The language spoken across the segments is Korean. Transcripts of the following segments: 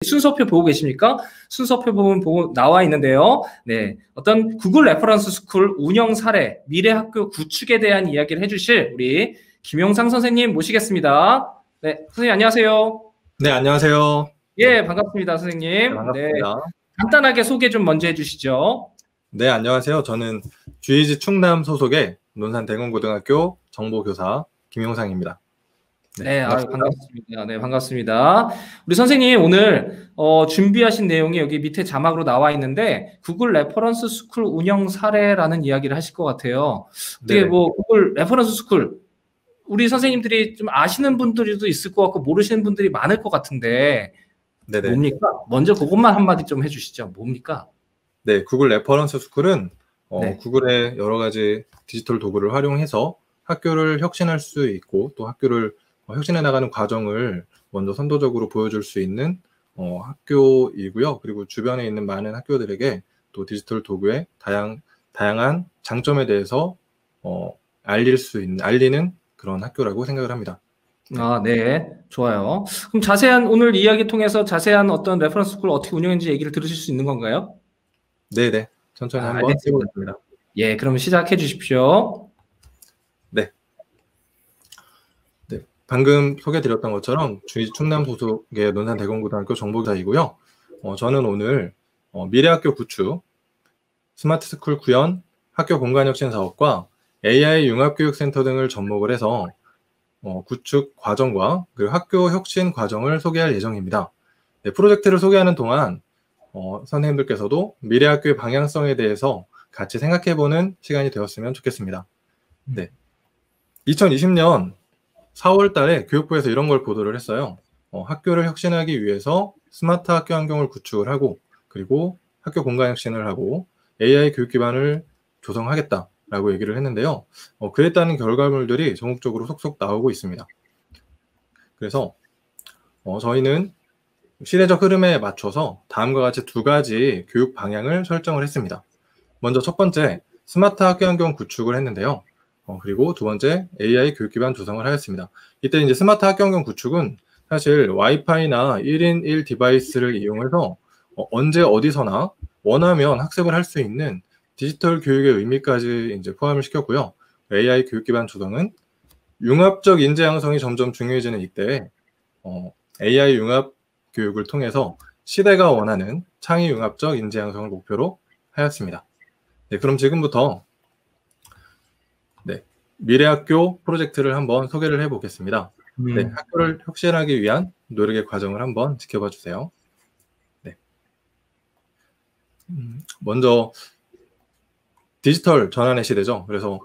순서표 보고 계십니까? 순서표 보면 나와 있는데요. 네, 어떤 구글 레퍼런스 스쿨 운영 사례, 미래 학교 구축에 대한 이야기를 해주실 우리 김용상 선생님 모시겠습니다. 네, 선생님 안녕하세요. 네, 안녕하세요. 예, 반갑습니다, 선생님. 네, 반갑습니다. 네, 간단하게 소개 좀 먼저 해주시죠. 네, 안녕하세요. 저는 GEG 충남 소속의 논산대공고등학교 정보교사 김용상입니다. 네, 반갑습니다. 네, 반갑습니다. 우리 선생님 오늘 준비하신 내용이 여기 밑에 자막으로 나와 있는데 구글 레퍼런스 스쿨 운영 사례라는 이야기를 하실 것 같아요. 어떻게 뭐 구글 레퍼런스 스쿨 우리 선생님들이 좀 아시는 분들도 있을 것 같고 모르시는 분들이 많을 것 같은데 네네. 뭡니까? 먼저 그것만 한마디 좀 해주시죠. 뭡니까? 네, 구글 레퍼런스 스쿨은 네. 구글의 여러 가지 디지털 도구를 활용해서 학교를 혁신할 수 있고 또 학교를 혁신해 나가는 과정을 먼저 선도적으로 보여줄 수 있는 학교이고요. 그리고 주변에 있는 많은 학교들에게 또 디지털 도구의 다양한 장점에 대해서 알리는 그런 학교라고 생각을 합니다. 아, 네. 좋아요. 그럼 오늘 이야기 통해서 자세한 어떤 레퍼런스 스쿨 어떻게 운영했는지 얘기를 들으실 수 있는 건가요? 네네. 천천히 한번 해보겠습니다. 예, 그럼 시작해 주십시오. 네. 방금 소개드렸던 것처럼 GEG 충남 소속의 논산대공고등학교 정보교사이고요. 저는 오늘 미래학교 구축, 스마트스쿨 구현, 학교 공간혁신 사업과 AI 융합교육센터 등을 접목을 해서 구축 과정과 그리고 학교 혁신 과정을 소개할 예정입니다. 네, 프로젝트를 소개하는 동안 선생님들께서도 미래학교의 방향성에 대해서 같이 생각해보는 시간이 되었으면 좋겠습니다. 네, 2020년 4월 달에 교육부에서 이런 걸 보도를 했어요. 학교를 혁신하기 위해서 스마트 학교 환경을 구축을 하고 그리고 학교 공간 혁신을 하고 AI 교육 기반을 조성하겠다라고 얘기를 했는데요. 그에 따른 결과물들이 전국적으로 속속 나오고 있습니다. 그래서 저희는 시대적 흐름에 맞춰서 다음과 같이 두 가지 교육 방향을 설정을 했습니다. 먼저 첫 번째, 스마트 학교 환경 구축을 했는데요. 그리고 두 번째, AI 교육 기반 조성을 하였습니다. 이때 이제 스마트 학교 환경 구축은 사실 와이파이나 1인 1 디바이스를 이용해서 언제 어디서나 원하면 학습을 할 수 있는 디지털 교육의 의미까지 이제 포함을 시켰고요. AI 교육 기반 조성은 융합적 인재 양성이 점점 중요해지는 이때에 AI 융합 교육을 통해서 시대가 원하는 창의 융합적 인재 양성을 목표로 하였습니다. 네, 그럼 지금부터 미래학교 프로젝트를 한번 소개를 해보겠습니다. 네, 학교를 혁신하기 위한 노력의 과정을 한번 지켜봐 주세요. 네. 먼저 디지털 전환의 시대죠. 그래서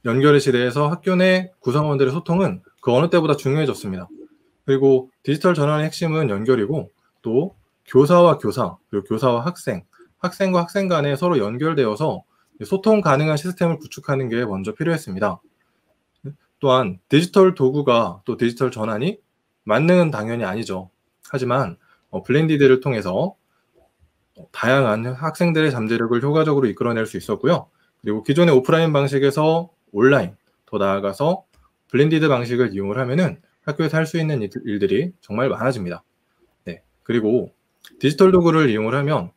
연결의 시대에서 학교 내 구성원들의 소통은 그 어느 때보다 중요해졌습니다. 그리고 디지털 전환의 핵심은 연결이고 또 교사와 교사, 그리고 교사와 학생, 학생과 학생 간에 서로 연결되어서 소통 가능한 시스템을 구축하는 게 먼저 필요했습니다. 또한 디지털 도구가 또 디지털 전환이 만능은 당연히 아니죠. 하지만 블렌디드를 통해서 다양한 학생들의 잠재력을 효과적으로 이끌어낼 수 있었고요. 그리고 기존의 오프라인 방식에서 온라인, 더 나아가서 블렌디드 방식을 이용을 하면은 학교에서 할 수 있는 일들이 정말 많아집니다. 네, 그리고 디지털 도구를 이용을 하면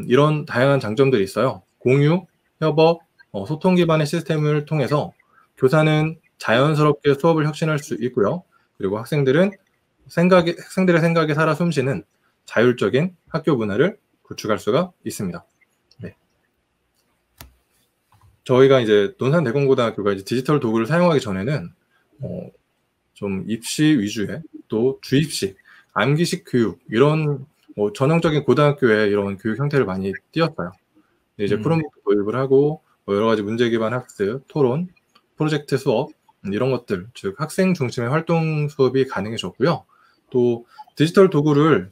이런 다양한 장점들이 있어요. 공유, 협업, 소통 기반의 시스템을 통해서 교사는 자연스럽게 수업을 혁신할 수 있고요. 그리고 학생들의 생각에 살아 숨쉬는 자율적인 학교 문화를 구축할 수가 있습니다. 네. 저희가 이제 논산대공고등학교가 이제 디지털 도구를 사용하기 전에는 좀 입시 위주의 또 주입식, 암기식 교육 이런 전형적인 고등학교의 이런 교육 형태를 많이 띄었어요. 이제 크롬북 도입을 하고 여러 가지 문제 기반 학습, 토론, 프로젝트 수업 이런 것들, 즉 학생 중심의 활동 수업이 가능해졌고요. 또 디지털 도구를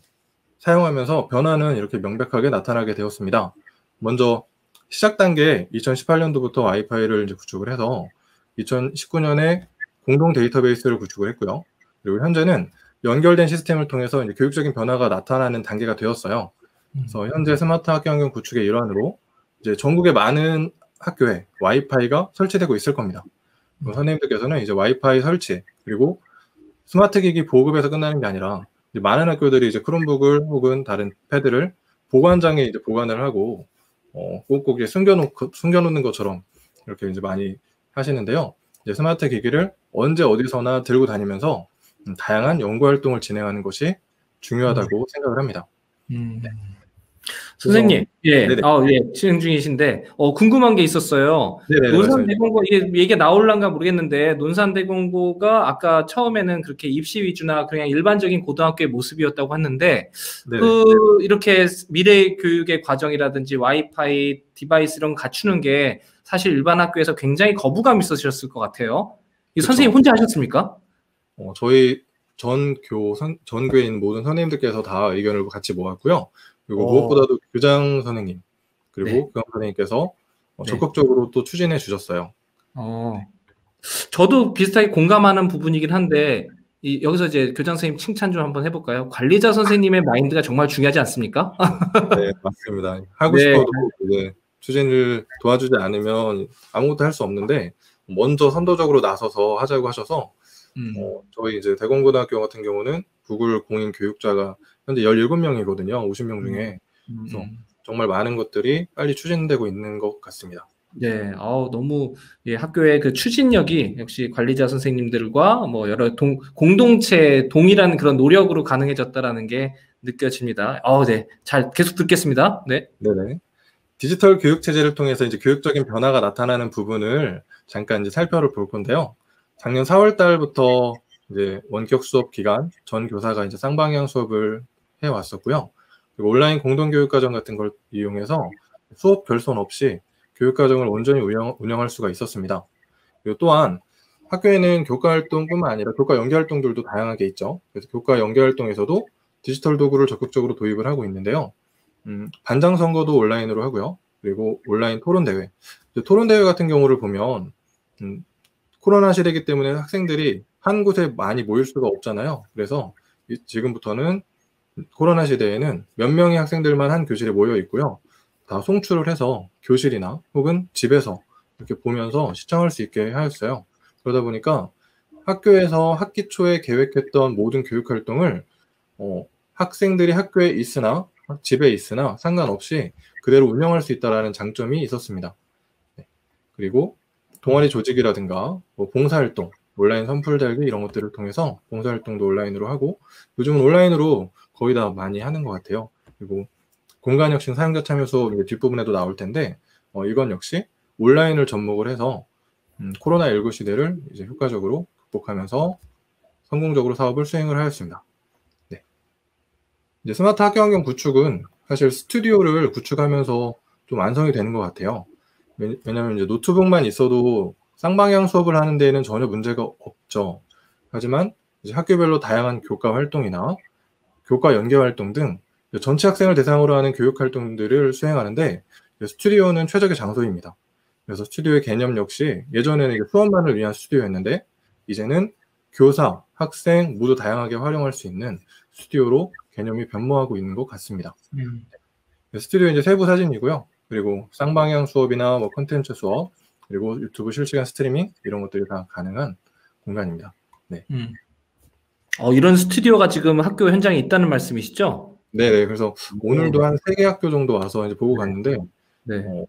사용하면서 변화는 이렇게 명백하게 나타나게 되었습니다. 먼저 시작 단계 2018년도부터 와이파이를 이제 구축을 해서 2019년에 공동 데이터베이스를 구축을 했고요. 그리고 현재는 연결된 시스템을 통해서 이제 교육적인 변화가 나타나는 단계가 되었어요. 그래서 현재 스마트 학교 환경 구축의 일환으로 이제 전국의 많은 학교에 와이파이가 설치되고 있을 겁니다. 선생님들께서는 이제 와이파이 설치 그리고 스마트 기기 보급에서 끝나는 게 아니라 이제 많은 학교들이 이제 크롬북을 혹은 다른 패드를 보관장에 이제 보관을 하고 꼭꼭 숨겨놓는 것처럼 이렇게 이제 많이 하시는데요. 이제 스마트 기기를 언제 어디서나 들고 다니면서 다양한 연구 활동을 진행하는 것이 중요하다고 생각을 합니다. 네. 선생님, 예, 네네. 예, 진행 중이신데, 궁금한 게 있었어요. 네네, 말씀해 주세요. 논산대공고, 이게 얘기가 나올란가 모르겠는데, 논산대공고가 아까 처음에는 그렇게 입시 위주나 그냥 일반적인 고등학교의 모습이었다고 했는데, 네네. 이렇게 미래 교육의 과정이라든지 와이파이 디바이스 이런 거 갖추는 게 사실 일반 학교에서 굉장히 거부감이 있으셨을 것 같아요. 이 그쵸. 선생님 혼자 하셨습니까? 저희 전교에 있는 모든 선생님들께서 다 의견을 같이 모았고요. 그리고 무엇보다도 교장 선생님, 그리고 네. 교감 선생님께서 네. 적극적으로 또 추진해 주셨어요. 저도 비슷하게 공감하는 부분이긴 한데, 여기서 이제 교장 선생님 칭찬 좀 한번 해볼까요? 관리자 선생님의 마인드가 정말 중요하지 않습니까? 네, 맞습니다. 하고 네. 싶어도 이제 추진을 도와주지 않으면 아무것도 할 수 없는데, 먼저 선도적으로 나서서 하자고 하셔서 저희 이제 대공고등학교 같은 경우는 구글 공인 교육자가 현재 17명이거든요. 50명 중에. 그래서 정말 많은 것들이 빨리 추진되고 있는 것 같습니다. 네, 너무 학교의 그 추진력이 역시 관리자 선생님들과 뭐 여러 공동체 동일한 그런 노력으로 가능해졌다라는 게 느껴집니다. 네, 잘 계속 듣겠습니다. 네. 네네. 디지털 교육 체제를 통해서 이제 교육적인 변화가 나타나는 부분을 잠깐 이제 살펴볼 건데요. 작년 4월 달부터 이제 원격 수업 기간 전 교사가 이제 쌍방향 수업을 해 왔었고요. 그리고 온라인 공동 교육 과정 같은 걸 이용해서 수업 결손 없이 교육 과정을 온전히 운영할 수가 있었습니다. 그리고 또한 학교에는 교과 활동뿐만 아니라 교과 연계 활동들도 다양하게 있죠. 그래서 교과 연계 활동에서도 디지털 도구를 적극적으로 도입을 하고 있는데요. 반장 선거도 온라인으로 하고요. 그리고 온라인 토론 대회. 토론 대회 같은 경우를 보면 코로나 시대이기 때문에 학생들이 한 곳에 많이 모일 수가 없잖아요. 그래서 지금부터는 코로나 시대에는 몇 명의 학생들만 한 교실에 모여 있고요. 다 송출을 해서 교실이나 혹은 집에서 이렇게 보면서 시청할 수 있게 하였어요. 그러다 보니까 학교에서 학기 초에 계획했던 모든 교육 활동을 학생들이 학교에 있으나 집에 있으나 상관없이 그대로 운영할 수 있다는 장점이 있었습니다. 네. 그리고 동아리 조직이라든가 뭐 봉사활동, 온라인 선풀 달기 이런 것들을 통해서 봉사활동도 온라인으로 하고 요즘은 온라인으로 거의 다 많이 하는 것 같아요. 그리고 공간혁신 사용자 참여 수업 뒷부분에도 나올 텐데 이건 역시 온라인을 접목을 해서 코로나19 시대를 이제 효과적으로 극복하면서 성공적으로 사업을 수행을 하였습니다. 네. 이제 스마트 학교 환경 구축은 사실 스튜디오를 구축하면서 좀 완성이 되는 것 같아요. 왜냐하면 이제 노트북만 있어도 쌍방향 수업을 하는 데에는 전혀 문제가 없죠. 하지만 이제 학교별로 다양한 교과 활동이나 교과 연계 활동 등 전체 학생을 대상으로 하는 교육 활동들을 수행하는데 스튜디오는 최적의 장소입니다. 그래서 스튜디오의 개념 역시 예전에는 수업만을 위한 스튜디오였는데 이제는 교사, 학생 모두 다양하게 활용할 수 있는 스튜디오로 개념이 변모하고 있는 것 같습니다. 스튜디오 이제 세부 사진이고요. 그리고 쌍방향 수업이나 뭐 콘텐츠 수업, 그리고 유튜브 실시간 스트리밍 이런 것들이 다 가능한 공간입니다. 네. 이런 스튜디오가 지금 학교 현장에 있다는 말씀이시죠? 네네. 그래서 오늘도 한 3개 학교 정도 와서 이제 보고 갔는데 네.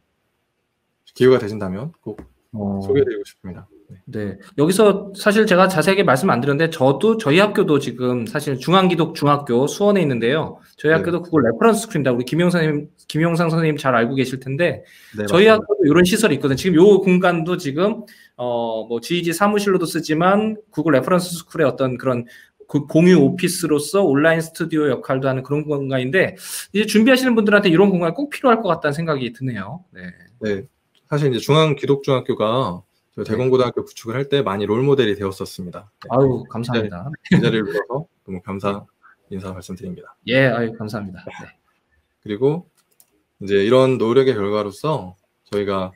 기회가 되신다면 꼭 소개해드리고 싶습니다. 네. 여기서 사실 제가 자세하게 말씀 안 드렸는데 저희 학교도 지금 사실 중앙기독중학교 수원에 있는데요. 저희 학교도 그걸 레퍼런스 스쿨입니다. 우리 김용상 선생님 잘 알고 계실 텐데 네, 저희 맞습니다. 학교도 이런 시설이 있거든요. 지금 요 공간도 지금 뭐 GEG 사무실로도 쓰지만 구글 레퍼런스 스쿨의 어떤 그런 공유 오피스로서 온라인 스튜디오 역할도 하는 그런 공간인데 이제 준비하시는 분들한테 이런 공간이 꼭 필요할 것 같다는 생각이 드네요. 네. 네. 사실 이제 중앙기독중학교가 대공고등학교 구축을 할 때 많이 롤모델이 되었었습니다. 네. 아유, 감사합니다. 이 자리를 빌어서 너무 감사 인사 말씀드립니다. 예, 아유, 감사합니다. 네. 그리고 이제 이런 노력의 결과로서 저희가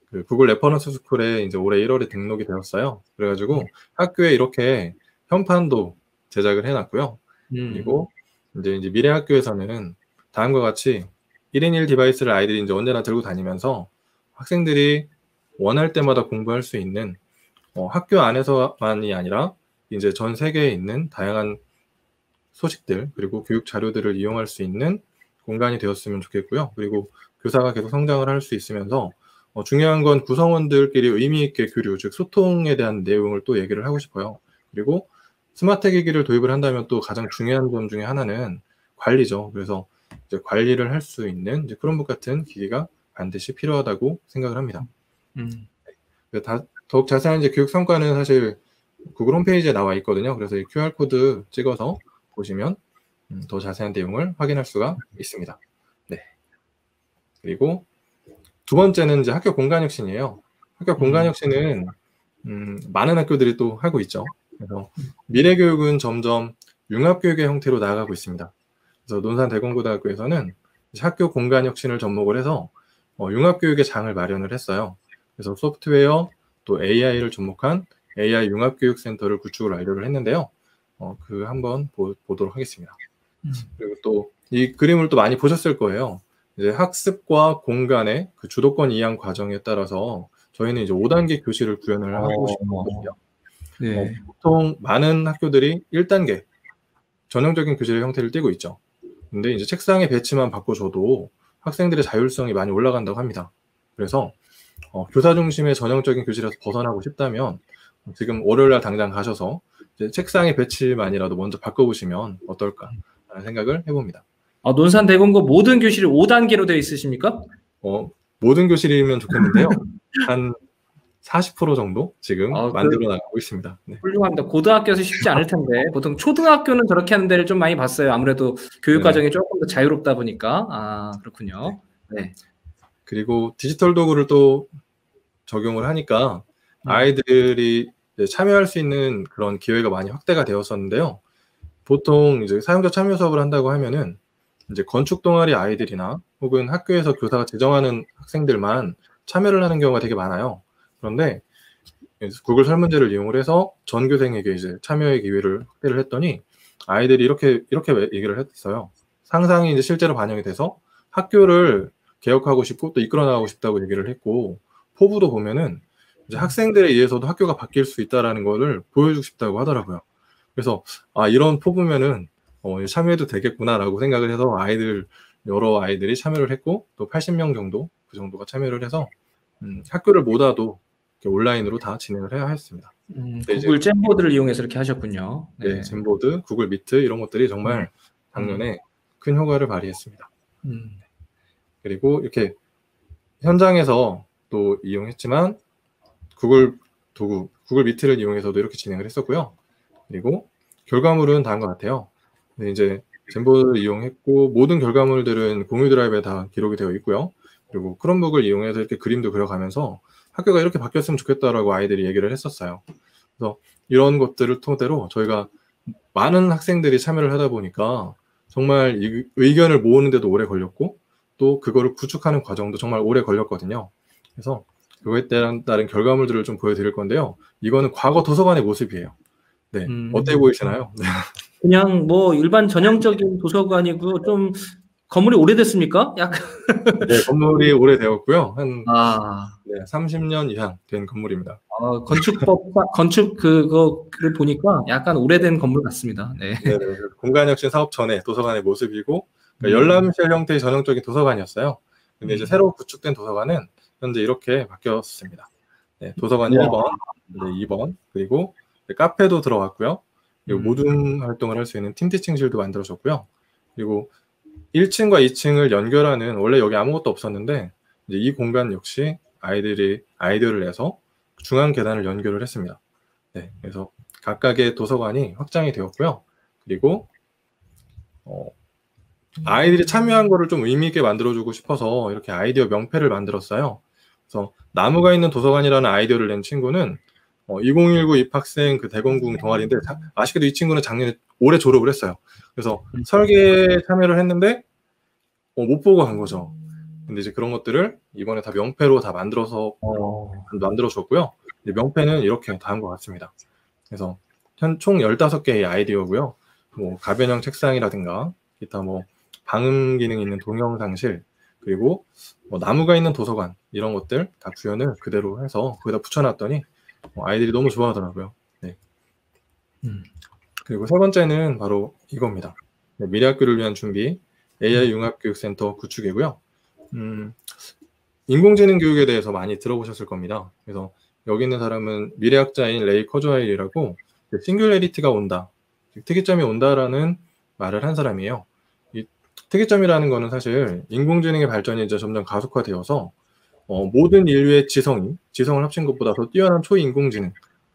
그 구글 레퍼런스 스쿨에 이제 올해 1월에 등록이 되었어요. 그래가지고 학교에 이렇게 현판도 제작을 해놨고요. 그리고 이제 미래 학교에서는 다음과 같이 1인 1 디바이스를 아이들이 이제 언제나 들고 다니면서 학생들이 원할 때마다 공부할 수 있는 학교 안에서만이 아니라 이제 전 세계에 있는 다양한 소식들 그리고 교육 자료들을 이용할 수 있는 공간이 되었으면 좋겠고요. 그리고 교사가 계속 성장을 할 수 있으면서 중요한 건 구성원들끼리 의미 있게 교류, 즉 소통에 대한 내용을 또 얘기를 하고 싶어요. 그리고 스마트 기기를 도입을 한다면 또 가장 중요한 점 중에 하나는 관리죠. 그래서 이제 관리를 할 수 있는 이제 크롬북 같은 기기가 반드시 필요하다고 생각을 합니다. 더욱 자세한 이제 교육 성과는 사실 구글 홈페이지에 나와 있거든요. 그래서 이 QR코드 찍어서 보시면 더 자세한 내용을 확인할 수가 있습니다. 네. 그리고 두 번째는 이제 학교 공간혁신이에요. 학교 공간혁신은 많은 학교들이 또 하고 있죠. 그래서 미래교육은 점점 융합교육의 형태로 나아가고 있습니다. 그래서 논산대공고등학교에서는 학교 공간혁신을 접목을 해서 융합교육의 장을 마련을 했어요. 그래서 소프트웨어 또 AI를 접목한 AI 융합교육센터를 구축을 완료를 했는데요. 그 한번 보도록 하겠습니다. 그리고 또 이 그림을 또 많이 보셨을 거예요. 이제 학습과 공간의 그 주도권 이양 과정에 따라서 저희는 이제 5단계 교실을 구현을 하고 싶거든요. 네. 보통 많은 학교들이 1단계 전형적인 교실의 형태를 띠고 있죠. 근데 이제 책상의 배치만 바꿔줘도 학생들의 자율성이 많이 올라간다고 합니다. 그래서 교사 중심의 전형적인 교실에서 벗어나고 싶다면 지금 월요일날 당장 가셔서 이제 책상의 배치만이라도 먼저 바꿔보시면 어떨까 라는 생각을 해봅니다. 논산대공고 모든 교실이 5단계로 되어 있으십니까? 모든 교실이면 좋겠는데요. 한 40% 정도 지금 만들어 나가고 있습니다. 네. 훌륭합니다. 고등학교에서 쉽지 않을 텐데 보통 cho등학교는 저렇게 하는 데를 좀 많이 봤어요. 아무래도 교육 과정이 조금 더 자유롭다 보니까. 그렇군요. 네. 그리고 디지털 도구를 또 적용을 하니까 아이들이 이제 참여할 수 있는 그런 기회가 많이 확대가 되었었는데요. 보통 이제 사용자 참여 수업을 한다고 하면은 이제 건축 동아리 아이들이나 혹은 학교에서 교사가 제정하는 학생들만 참여를 하는 경우가 되게 많아요. 그런데 구글 설문제를 이용을 해서 전교생에게 이제 참여의 기회를 확대를 했더니 아이들이 이렇게 얘기를 했어요. 상상이 이제 실제로 반영이 돼서 학교를 개혁하고 싶고 또 이끌어 나가고 싶다고 얘기를 했고, 포부도 보면은 이제 학생들에 의해서도 학교가 바뀔 수 있다라는 거를 보여주고 싶다고 하더라고요. 그래서 이런 포부면은 참여해도 되겠구나라고 생각을 해서 여러 아이들이 참여를 했고, 또 80명 정도 그 정도가 참여를 해서 학교를 못 와도 온라인으로 다 진행을 해야 했습니다. 구글 잼보드를 이용해서 이렇게 하셨군요. 네, 잼보드, 구글 미트 이런 것들이 정말 작년에 큰 효과를 발휘했습니다. 그리고 이렇게 현장에서 또 이용했지만 구글 도구, 구글 미트를 이용해서도 이렇게 진행을 했었고요. 그리고 결과물은 다른 것 같아요. 네, 이제 잼보드를 이용했고 모든 결과물들은 공유 드라이브에 다 기록이 되어 있고요. 그리고 크롬북을 이용해서 이렇게 그림도 그려가면서 학교가 이렇게 바뀌었으면 좋겠다라고 아이들이 얘기를 했었어요. 그래서 이런 것들을 토대로 저희가 많은 학생들이 참여를 하다 보니까 정말 이 의견을 모으는데도 오래 걸렸고 또 그거를 구축하는 과정도 정말 오래 걸렸거든요. 그래서 그거에 따른 결과물들을 좀 보여드릴 건데요. 이거는 과거 도서관의 모습이에요. 네, 어때 보이시나요? 그냥 뭐 일반 전형적인 도서관이고 좀 건물이 오래됐습니까? 약간 네, 건물이 오래되었고요. 한 30년 이상 된 건물입니다. 건축 그거를 보니까 약간 오래된 건물 같습니다. 네. 공간혁신 사업 전에 도서관의 모습이고 그러니까 열람실 형태의 전형적인 도서관이었어요. 근데 이제 새로 구축된 도서관은 현재 이렇게 바뀌었습니다. 네, 도서관 1번, 2번, 그리고 카페도 들어왔고요. 그리고 모든 활동을 할 수 있는 팀티칭실도 만들어졌고요. 그리고 1층과 2층을 연결하는, 원래 여기 아무것도 없었는데 이제 이 공간 역시 아이들이 아이디어를 내서 중앙 계단을 연결을 했습니다. 네, 그래서 각각의 도서관이 확장이 되었고요. 그리고 아이들이 참여한 거를 좀 의미 있게 만들어주고 싶어서 이렇게 아이디어 명패를 만들었어요. 그래서 나무가 있는 도서관이라는 아이디어를 낸 친구는 2019 입학생 그 대건궁 동아리인데 아쉽게도 이 친구는 작년에 올해 졸업을 했어요. 그래서 설계에 참여를 했는데 못 보고 간 거죠. 근데 이제 그런 것들을 이번에 다 명패로 다 만들어서 만들어줬고요. 명패는 이렇게 다 한 것 같습니다. 그래서 총 15개의 아이디어고요. 뭐 가변형 책상이라든가 기타 뭐 방음 기능 있는 동영상실, 그리고 뭐 나무가 있는 도서관, 이런 것들 다 구현을 그대로 해서 거기다 붙여놨더니 아이들이 너무 좋아하더라고요. 네. 그리고 세 번째는 바로 이겁니다. 네, 미래학교를 위한 준비, AI 융합교육센터 구축이고요. 인공지능 교육에 대해서 많이 들어보셨을 겁니다. 그래서 여기 있는 사람은 미래학자인 레이 커즈와일이라고 싱귤레리티가 온다, 특이점이 온다라는 말을 한 사람이에요. 이 특이점이라는 거는 사실 인공지능의 발전이 이제 점점 가속화되어서 모든 인류의 지성을 합친 것보다 더 뛰어난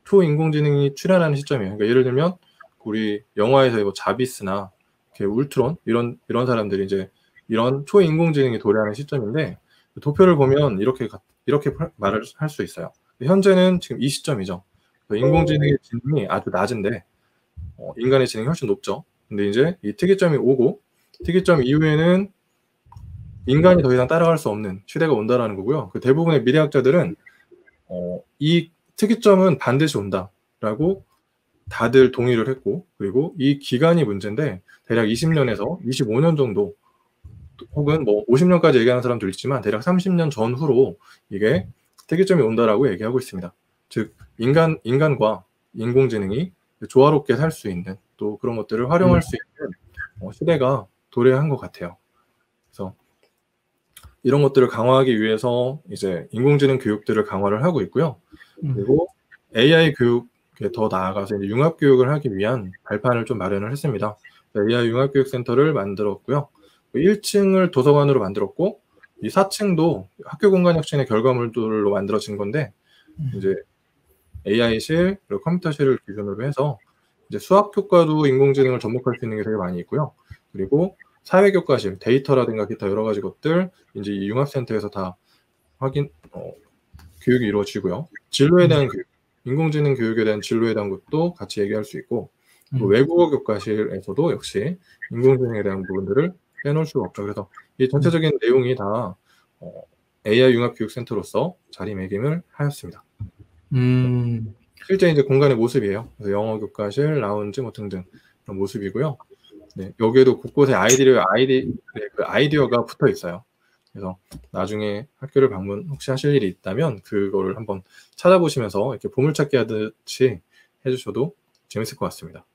초인공지능이 출현하는 시점이에요. 그러니까 예를 들면 우리 영화에서 뭐 자비스나 울트론 이런 사람들이 이제 이런 초인공지능이 도래하는 시점인데, 도표를 보면 이렇게 말을 할 수 있어요. 현재는 지금 이 시점이죠. 인공지능의 지능이 아주 낮은데 인간의 지능이 훨씬 높죠. 근데 이제 이 특이점이 오고, 특이점 이후에는 인간이 더 이상 따라갈 수 없는 시대가 온다라는 거고요. 그 대부분의 미래학자들은 이 특이점은 반드시 온다라고 다들 동의를 했고, 그리고 이 기간이 문제인데 대략 20년에서 25년 정도, 혹은 뭐 50년까지 얘기하는 사람도 있지만 대략 30년 전후로 이게 특이점이 온다라고 얘기하고 있습니다. 즉 인간과 인공지능이 조화롭게 살 수 있는, 또 그런 것들을 활용할 수 있는 시대가 도래한 것 같아요. 그래서 이런 것들을 강화하기 위해서 이제 인공지능 교육들을 강화를 하고 있고요. 그리고 AI 교육에 더 나아가서 이제 융합 교육을 하기 위한 발판을 좀 마련을 했습니다. AI 융합교육센터를 만들었고요. 1층을 도서관으로 만들었고, 이 4층도 학교 공간 혁신의 결과물들로 만들어진 건데, 이제 AI실 그리고 컴퓨터실을 기준으로 해서 이제 수학교과도 인공지능을 접목할 수 있는 게 되게 많이 있고요. 그리고 사회교과실, 데이터라든가 기타 여러 가지 것들 이제 이 융합센터에서 다 교육이 이루어지고요. 진로에 대한 교육, 인공지능 교육에 대한 진로에 대한 것도 같이 얘기할 수 있고, 또 외국어 교과실에서도 역시 인공지능에 대한 부분들을 빼놓을 수가 없죠. 그래서 이 전체적인 내용이 다 AI 융합교육센터로서 자리매김을 하였습니다. 실제 이제 공간의 모습이에요. 그래서 영어 교과실, 라운지 뭐 등등 그런 모습이고요. 네, 여기에도 곳곳에 아이디어가 붙어 있어요. 그래서 나중에 학교를 방문 혹시 하실 일이 있다면 그거를 한번 찾아보시면서 이렇게 보물찾기 하듯이 해주셔도 재밌을 것 같습니다.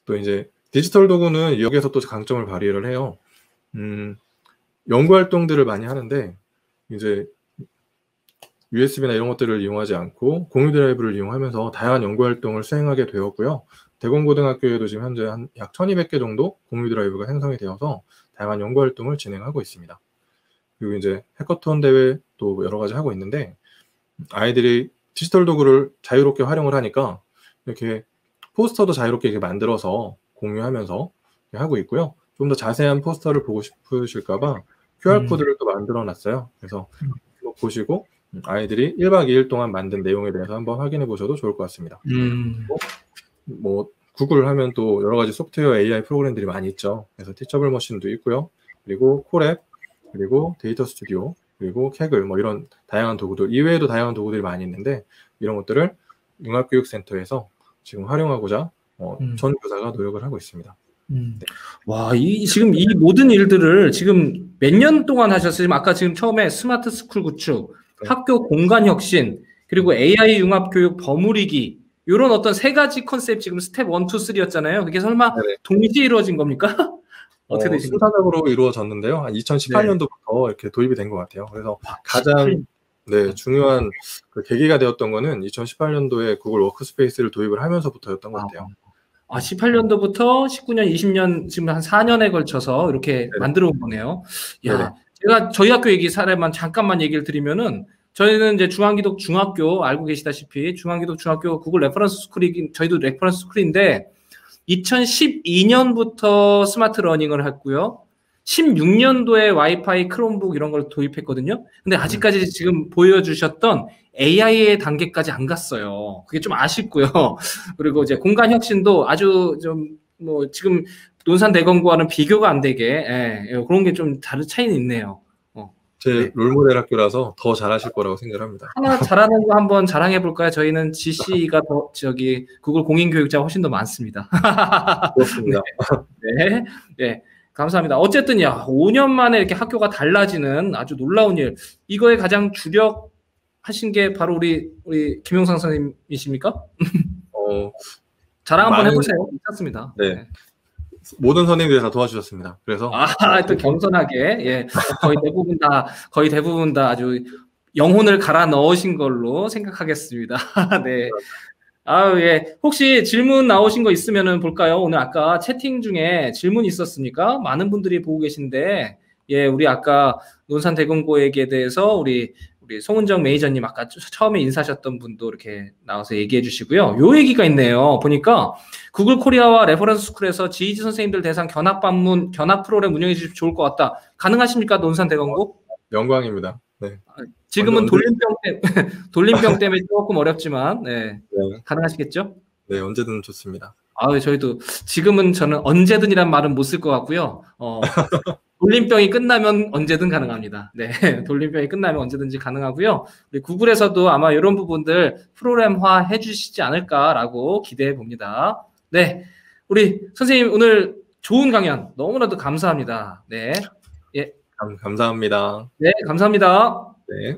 또 이제 디지털 도구는 여기에서 또 강점을 발휘를 해요. 연구 활동들을 많이 하는데 이제 USB나 이런 것들을 이용하지 않고 공유 드라이브를 이용하면서 다양한 연구 활동을 수행하게 되었고요. 대공고등학교에도 지금 현재 약 1200개 정도 공유 드라이브가 생성이 되어서 다양한 연구 활동을 진행하고 있습니다. 그리고 이제 해커톤 대회 또 여러 가지 하고 있는데, 아이들이 디지털 도구를 자유롭게 활용을 하니까 이렇게 포스터도 자유롭게 이렇게 만들어서 공유하면서 하고 있고요. 좀 더 자세한 포스터를 보고 싶으실까봐 QR코드를 또 만들어 놨어요. 그래서 보시고 아이들이 1박 2일 동안 만든 내용에 대해서 한번 확인해 보셔도 좋을 것 같습니다. 뭐 구글 하면 또 여러 가지 소프트웨어 AI 프로그램들이 많이 있죠. 그래서 티처블 머신도 있고요. 그리고 콜앱, 그리고 데이터 스튜디오, 그리고 캐글 뭐 이런 다양한 도구들, 이외에도 다양한 도구들이 많이 있는데 이런 것들을 융합교육센터에서 지금 활용하고자 전 교사가 노력을 하고 있습니다. 네. 와, 지금 이 모든 일들을 지금 몇 년 동안 하셨어요? 아까 지금 처음에 스마트 스쿨 구축, 네. 학교 공간 혁신, 그리고 AI 융합 교육 버무리기, 이런 어떤 세 가지 컨셉 지금 스텝 1, 2, 3였잖아요. 그게 설마 네네. 동시에 이루어진 겁니까? 어떻게 되십니까? 순차적으로 이루어졌는데요. 한 2018년도부터 이렇게 도입이 된 것 같아요. 그래서 가장 중요한 그 계기가 되었던 거는 2018년도에 구글 워크스페이스를 도입을 하면서부터였던 것 같아요. 18년도부터 19년, 20년, 지금 한 4년에 걸쳐서 이렇게 만들어 온 거네요. 야, 제가 저희 학교 얘기 사례만 잠깐만 얘기를 드리면은, 저희는 이제 중앙기독 중학교, 알고 계시다시피 중앙기독 중학교 구글 레퍼런스 스쿨이, 저희도 레퍼런스 스쿨인데 2012년부터 스마트 러닝을 했고요. 16년도에 와이파이, 크롬북 이런 걸 도입했거든요. 근데 아직까지 지금 보여주셨던 AI의 단계까지 안 갔어요. 그게 좀 아쉽고요. 그리고 이제 공간 혁신도 아주 좀 뭐 지금 논산대공고와는 비교가 안 되게 그런 게 좀 다른 차이는 있네요. 제 롤모델 학교라서 더 잘하실 거라고 생각합니다. 하나 잘하는 거 한번 자랑해 볼까요? 저희는 GC가 더 구글 공인교육자가 훨씬 더 많습니다. 그렇습니다. 네. 감사합니다. 어쨌든 5년 만에 이렇게 학교가 달라지는 아주 놀라운 일. 이거에 가장 주력하신 게 바로 우리 김용상 선생님이십니까? 자랑 한번 해보세요. 괜찮습니다. 네. 네. 모든 선생님들이 다 도와주셨습니다. 그래서 또 겸손하게, 예, 거의 대부분 다 아주 영혼을 갈아 넣으신 걸로 생각하겠습니다. 네. 예. 혹시 질문 나오신 거 있으면은 볼까요? 오늘 아까 채팅 중에 질문 있었습니까? 많은 분들이 보고 계신데, 예, 우리 아까 논산대공고액에 대해서 우리 송은정 매니저님 아까 처음에 인사하셨던 분도 이렇게 나와서 얘기해 주시고요. 요 얘기가 있네요. 보니까 구글 코리아와 레퍼런스 스쿨에서 지휘지 선생님들 대상 견학 프로그램 운영해 주시면 좋을 것 같다. 가능하십니까? 논산대공고? 영광입니다. 네. 지금은 돌림병 때문에 조금 어렵지만, 네. 가능하시겠죠? 네, 언제든 좋습니다. 저희도 지금은 저는 언제든이란 말은 못 쓸 것 같고요. 돌림병이 끝나면 언제든 가능합니다. 네, 돌림병이 끝나면 언제든지 가능하고요. 우리 구글에서도 아마 이런 부분들 프로그램화 해주시지 않을까라고 기대해 봅니다. 네, 우리 선생님 오늘 좋은 강연 너무나도 감사합니다. 네, 감사합니다. 네, 감사합니다. 네.